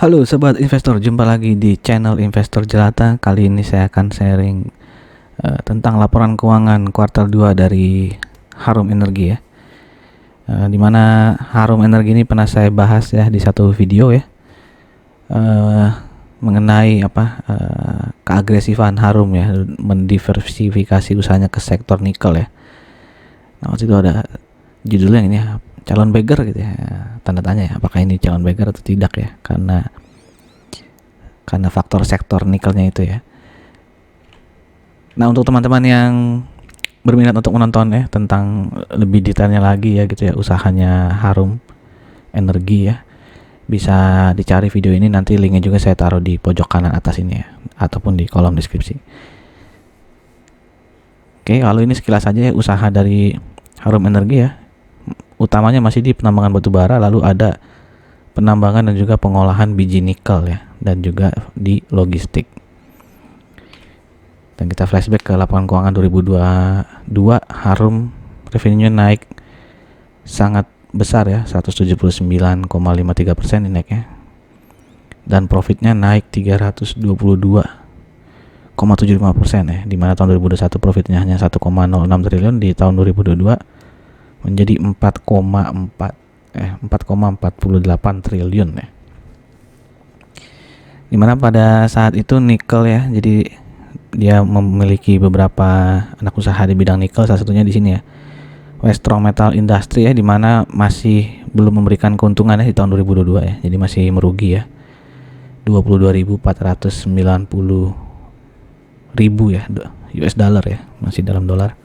Halo sobat investor, jumpa lagi di channel Investor Jelata. Kali ini saya akan sharing tentang laporan keuangan kuartal 2 dari Harum Energi ya. Dimana Harum Energi ini pernah saya bahas ya di satu video ya, mengenai keagresifan Harum ya, mendiversifikasi usahanya ke sektor nikel ya. Nah, waktu itu ada judulnya ini ya, calon beggar gitu ya, tanda tanya ya, apakah ini calon beggar atau tidak ya, karena faktor sektor nikelnya itu ya. Nah, untuk teman-teman yang berminat untuk menonton ya tentang lebih detailnya lagi ya gitu ya, usahanya Harum Energi ya, bisa dicari video ini, nanti linknya juga saya taruh di pojok kanan atas ini ya, ataupun di kolom deskripsi. Oke, kalau ini sekilas saja ya, usaha dari Harum Energi ya, utamanya masih di penambangan batu bara, lalu ada penambangan dan juga pengolahan biji nikel ya, dan juga di logistik. Dan kita flashback ke laporan keuangan 2022, Harum revenue naik sangat besar ya, 179,53% naiknya, dan profitnya naik 322,75% ya, dimana tahun 2021 profitnya hanya 1,06 triliun, di tahun 2022 menjadi 4,48 triliun ya. Dimana pada saat itu nikel ya, jadi dia memiliki beberapa anak usaha di bidang nikel, salah satunya di sini ya, Westron Metal Industry ya, dimana masih belum memberikan keuntungan ya di tahun 2022 ya, jadi masih merugi ya, 22.490.000 ya US dollar ya, masih dalam dolar.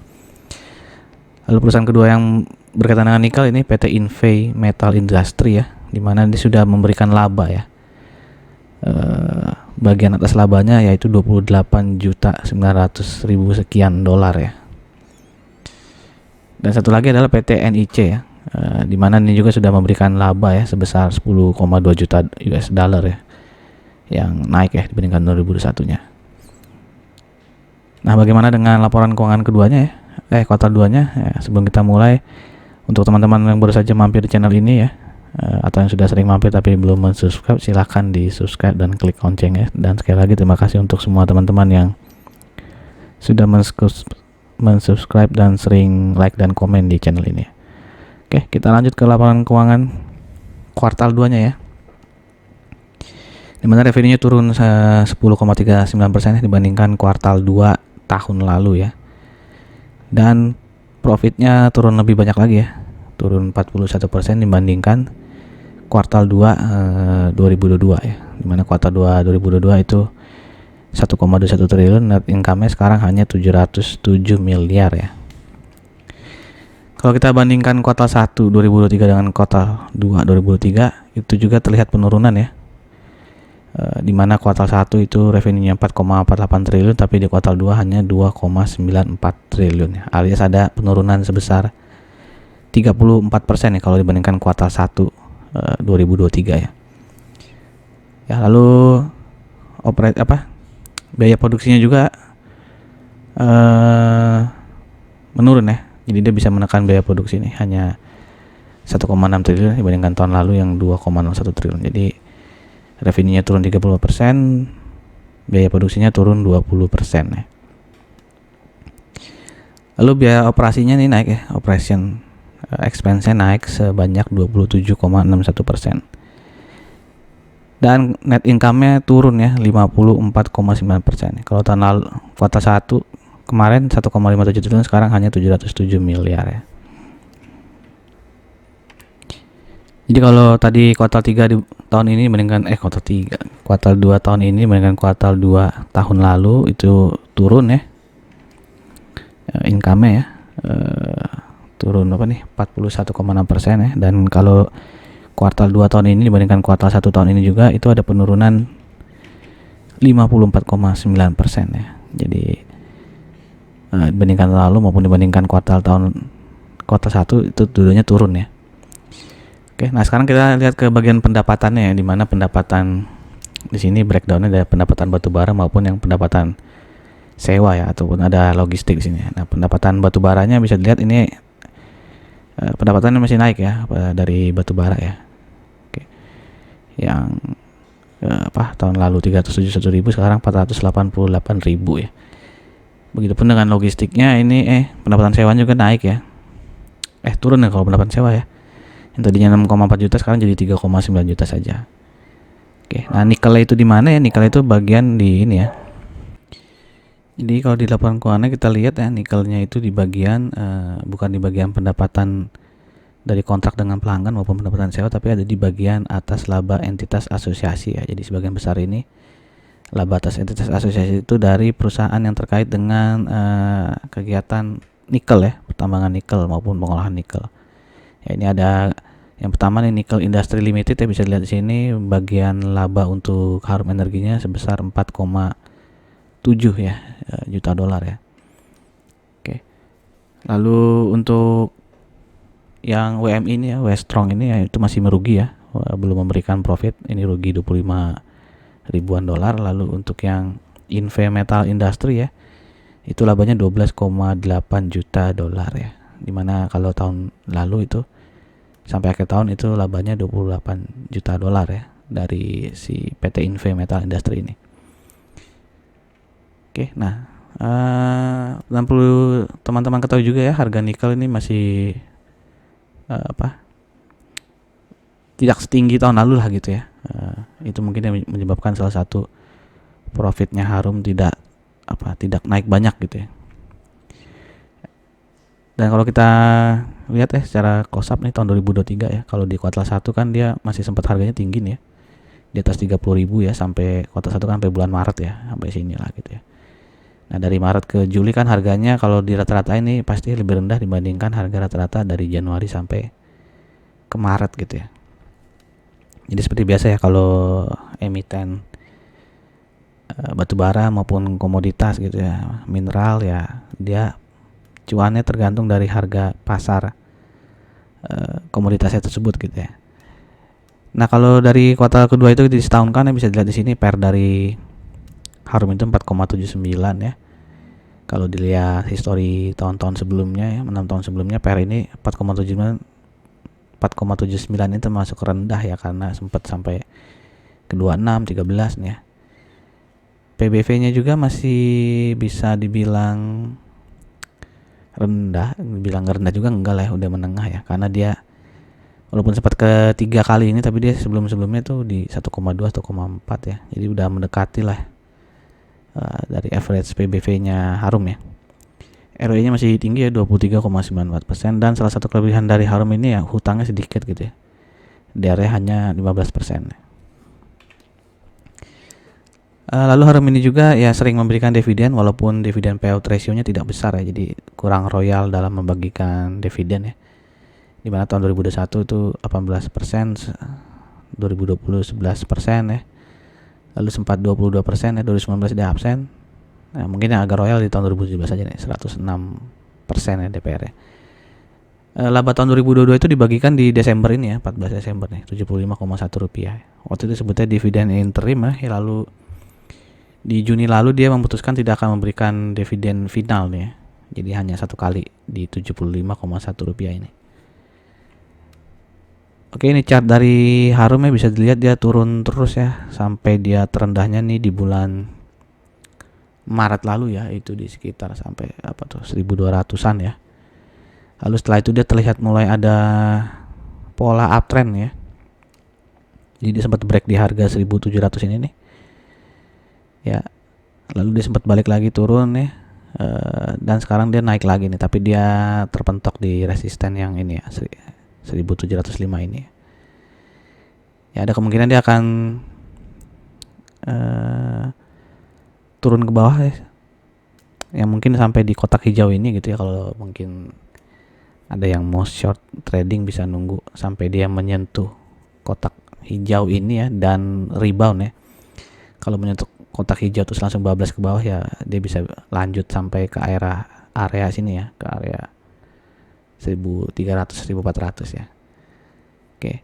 Lalu perusahaan kedua yang berkaitan dengan nikel ini PT Invey Metal Industry ya, dimana dia sudah memberikan laba ya, bagian atas labanya yaitu 28.900.000 sekian dolar ya. Dan satu lagi adalah PT NIC ya, dimana ini juga sudah memberikan laba ya sebesar 10,2 juta US dollar ya, yang naik ya dibandingkan 2021 nya. Nah, bagaimana dengan laporan keuangan keduanya ya, kuartal 2 nya ya? Sebelum kita mulai, untuk teman-teman yang baru saja mampir di channel ini ya, atau yang sudah sering mampir tapi belum subscribe, silahkan di subscribe dan klik lonceng ya. Dan sekali lagi terima kasih untuk semua teman-teman yang sudah mensubscribe dan sering like dan komen di channel ini. Oke, kita lanjut ke laporan keuangan kuartal 2 nya ya, dimana revenue turun 10,39% dibandingkan kuartal 2 tahun lalu ya, dan profitnya turun lebih banyak lagi ya, turun 41% dibandingkan kuartal 2 2022 ya, dimana kuartal 2 2022 itu 1,21 triliun, net income-nya sekarang hanya 707 miliar ya. Kalau kita bandingkan kuartal 1 2023 dengan kuartal 2 2023, itu juga terlihat penurunan ya, dimana kuartal 1 itu revenue-nya 4,48 triliun, tapi di kuartal 2 hanya 2,94 triliun ya, alias ada penurunan sebesar 34% ya kalau dibandingkan kuartal 1 2023 ya. Ya, lalu biaya produksinya juga menurun ya, jadi dia bisa menekan biaya produksi ini hanya 1,6 triliun dibandingkan tahun lalu yang 2,01 triliun. Jadi revenue-nya turun 30%, biaya produksinya turun 20% ya. Lalu biaya operasinya nih naik ya, operation expense-nya naik sebanyak 27,61%. Dan net income-nya turun ya, 54,9%. Kalau tahun lalu kuartal 1 kemarin 1,57 triliun, sekarang hanya 707 miliar ya. Jadi kalau tadi kuartal 3 di tahun ini dibandingkan kuartal 2 tahun ini dibandingkan kuartal 2 tahun lalu itu turun ya, income-nya ya, turun 41,6% ya. Dan kalau kuartal 2 tahun ini dibandingkan kuartal 1 tahun ini juga itu ada penurunan 54,9% ya. Jadi dibandingkan lalu maupun dibandingkan kuartal 1 itu dulunya turun ya. Oke, nah sekarang kita lihat ke bagian pendapatannya ya, dimana pendapatan di sini breakdownnya ada pendapatan batubara maupun yang pendapatan sewa ya, ataupun ada logistik di sini. Nah, pendapatan batubaranya bisa dilihat ini pendapatannya masih naik ya dari batubara ya. Oke. Yang tahun lalu 371.000, sekarang 488.000 ya. Begitupun dengan logistiknya ini pendapatan sewanya juga naik ya. Turun ya kalau pendapatan sewa ya. Yang tadinya 6,4 juta sekarang jadi 3,9 juta saja. Oke, nah nikel itu di mana ya? Nikel itu bagian di ini ya. Jadi kalau di laporan keuangan kita lihat ya, nikelnya itu di bagian bukan di bagian pendapatan dari kontrak dengan pelanggan maupun pendapatan sewa, tapi ada di bagian atas laba entitas asosiasi ya. Jadi sebagian besar ini laba atas entitas asosiasi itu dari perusahaan yang terkait dengan kegiatan nikel ya, pertambangan nikel maupun pengolahan nikel. Ya, ini ada yang pertama nih, Nickel Industry Limited ya, bisa dilihat di sini bagian laba untuk Harum Energinya sebesar 4,7 ya juta dolar ya. Oke. Lalu untuk yang WMI ini ya, Weststrong ini ya, itu masih merugi ya, belum memberikan profit, ini rugi 25 ribuan dolar. Lalu untuk yang Inve Metal Industry ya, itu labanya 12,8 juta dolar ya, dimana kalau tahun lalu itu sampai akhir tahun itu labanya 28 juta dolar ya dari si PT Inve Metal Industry ini. Oke, nah dan perlu teman-teman ketahui juga ya, harga nikel ini masih tidak setinggi tahun lalu lah gitu ya. Itu mungkin yang menyebabkan salah satu profitnya Harum tidak naik banyak gitu ya. Dan kalau kita lihat secara close up nih tahun 2023 ya, kalau di kuartal 1 kan dia masih sempat harganya tinggi nih ya, di atas 30.000 ya, sampai kuartal 1 kan sampai bulan Maret ya, sampai sini lah gitu ya. Nah dari Maret ke Juli kan harganya kalau di rata-rata ini pasti lebih rendah dibandingkan harga rata-rata dari Januari sampai ke Maret gitu ya. Jadi seperti biasa ya, kalau emiten batubara maupun komoditas gitu ya, mineral ya, dia cuannya tergantung dari harga pasar komoditasnya tersebut gitu ya. Nah kalau dari kuartal kedua itu disetahunkan ya, bisa dilihat di sini PER dari Harum itu 4,79 ya. Kalau dilihat histori tahun-tahun sebelumnya ya, 6 tahun sebelumnya, PER ini 4,79 ini termasuk rendah ya, karena sempat sampai ke 26, 13 nih ya. PBV-nya juga masih bisa dibilang rendah, juga enggak lah ya, udah menengah ya, karena dia walaupun sempat ke 3 kali ini, tapi dia sebelum-sebelumnya tuh di 1,2, 1,4 ya, jadi udah mendekati lah dari average PBV-nya Harum ya. ROE-nya masih tinggi ya, 23,94%, dan salah satu kelebihan dari Harum ini ya, hutangnya sedikit gitu ya, DER hanya 15%. Lalu Harum ini juga ya sering memberikan dividen, walaupun dividen payout ratio-nya tidak besar ya, jadi kurang royal dalam membagikan dividen ya. Dimana tahun 2021 itu 18%, 2020 11% ya, lalu sempat 22% ya, 2019 dia absen. Nah, mungkin yang agak royal di tahun 2017 saja nih, 106% ya DPR ya. Laba tahun 2022 itu dibagikan di Desember ini ya, 14 Desember nih, Rp75,1. Waktu itu sebutnya dividen interim ya, lalu di Juni lalu dia memutuskan tidak akan memberikan dividen final nih ya. Jadi hanya satu kali di Rp75,1 ini. Oke, ini chart dari Harum ya, bisa dilihat dia turun terus ya, sampai dia terendahnya nih di bulan Maret lalu ya, itu di sekitar sampai 1.200-an ya. Lalu setelah itu dia terlihat mulai ada pola uptrend ya. Jadi dia sempat break di harga 1.700 ini nih. Ya. Lalu dia sempat balik lagi turun ya. Dan sekarang dia naik lagi nih, tapi dia terpentok di resisten yang ini ya, 1.705 ini. Ya, ada kemungkinan dia akan turun ke bawah ya. Yang mungkin sampai di kotak hijau ini gitu ya, kalau mungkin ada yang mau short trading bisa nunggu sampai dia menyentuh kotak hijau ini ya, dan rebound ya. Kalau menyentuh kotak hijau terus langsung bablas ke bawah ya, dia bisa lanjut sampai ke area sini ya, ke area 1.300 1.400 ya. Oke.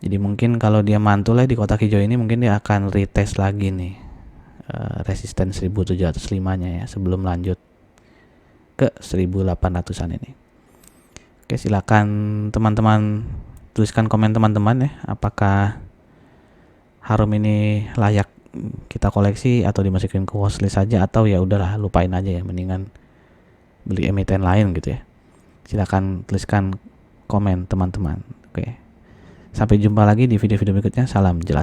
Jadi mungkin kalau dia mantul ya di kotak hijau ini, mungkin dia akan retest lagi nih resisten 1.705-nya ya, sebelum lanjut ke 1.800-an ini. Oke, silakan teman-teman tuliskan komen teman-teman ya, apakah Harum ini layak kita koleksi atau dimasukin ke watchlist saja, atau ya udahlah lupain aja ya, mendingan beli emiten lain gitu ya. Silakan tuliskan komen teman-teman. Oke. Sampai jumpa lagi di video-video berikutnya. Salam jelat.